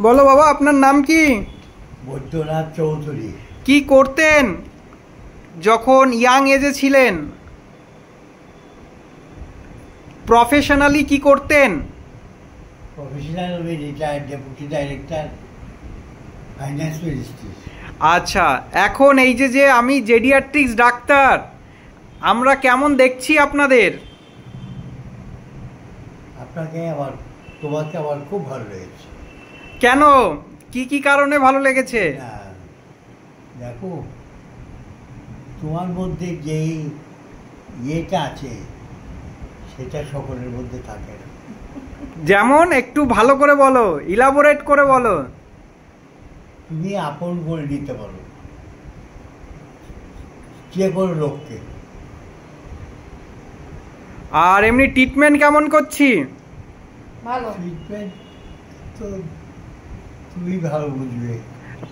বলো বাবা, আপনার নাম কি? বৈদ্যনাথ চৌধুরী। কি করতেন যখন ইয়াং এজে ছিলেন? প্রফেশনালি কি করতেন? প্রফেশনাল, আমি retired deputy director, finance ministry. আচ্ছা, এখন এই যে আমি জেডিয়াট্রিক্স ডাক্তার, আমরা কেমন দেখছি আপনাদের? তোমাকে আমার খুব ভালো লেগেছে। কেন, কি কারণে ভালো লেগেছে? দেখো, তোমার মধ্যে যেই ইয়েটা আছে সেটা সকলের মধ্যে থাকে না। যেমন একটু ভালো করে বলো, ইলাবোরেট করে বলো। তুমি আপন করে নিতে পারো যে কোনো লোককে। আর এমনি ট্রিটমেন্ট কেমন করছি? ভালো ট্রিটমেন্ট তো তুমি ভালো বুঝবে।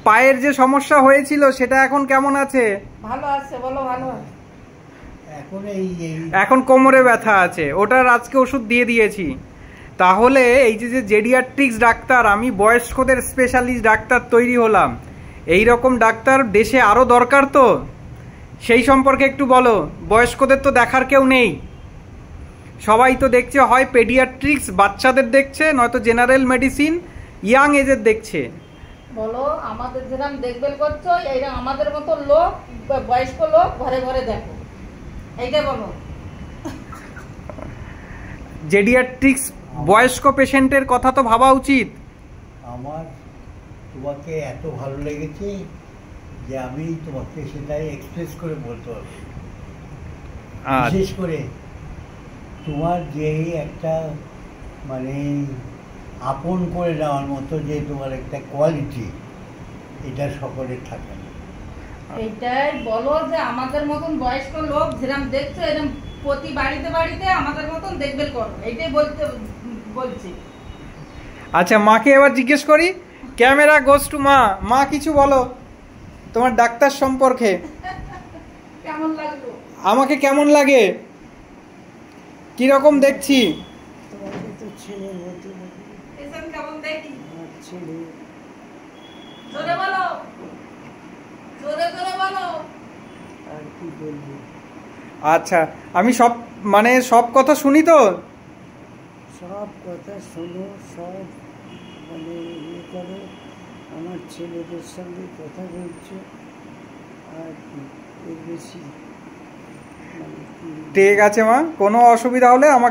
পায়ের যে সমস্যা হয়েছিল সেটা এখন কেমন আছে? ভালো আছে, বলো ভালো। এখন কোমরে ব্যথা আছে, ওটার আজকে ওষুধ দিয়ে দিয়েছি। তাহলে এই যে জেডিয়াট্রিক্স ডাক্তার, আমি বয়স্কদের স্পেশালিস্ট ডাক্তার তৈরি হলাম, এই রকম ডাক্তার দেশে আরও দরকার। তো সেই সম্পর্কে একটু বলো। বয়স্কদের তো দেখার কেউ নেই, সবাই তো দেখছে হয় পেডিয়াট্রিক্স বাচ্চাদের দেখছে, নয়তো জেনারেল মেডিসিন ইয়াং এজের দেখছে। বলো, আমাদের যেরকম দেখবেল করছো, এইরকম আমাদের মতো লোক, বয়স্ক লোক ঘরে ঘরে দেখো, এইটা বলো। জেডিয়াট্রিক্স বয়স্ক পেশেন্টের কথা তো ভাবা উচিত। আমার তোমাকে এত ভালো লেগেছে যে আমি তোমাকে সেটাই এক্সপ্রেস করে বলতে পারবো। বিশেষ করে তোমার যে একটা মানে আপন করে নেওয়ার মতো যে তোমার একটা কোয়ালিটি, এটা সকলের থাকে না। এইটাই বলো যে আমাদের মতন বয়স্ক লোক যেরকম দেখছো, এরকম প্রতি বাড়িতে বাড়িতে আমাদের মতন দেখবেল করো, এইটাই বলছি। আচ্ছা, মাকে এবার জিজ্ঞেস করি। ক্যামেরা গোস টু মা। মা, কিছু বলো তোমার ডাক্তার সম্পর্কে। কেমন লাগলো? আমাকে কেমন লাগে, কিরকম দেখছি? কেমন দেখি? জোরে বলো, জোরে জোরে বলো। আর কি বলবো? আচ্ছা, আমি সব কথা শুনি তো? সব কথা শোনো, সব ইয়ে করো, আমার ছেলেদের সঙ্গে কথা বলছো, আর এর বেশি ঠিক আছে মা, কোনো অসুবিধা হলে আমাকে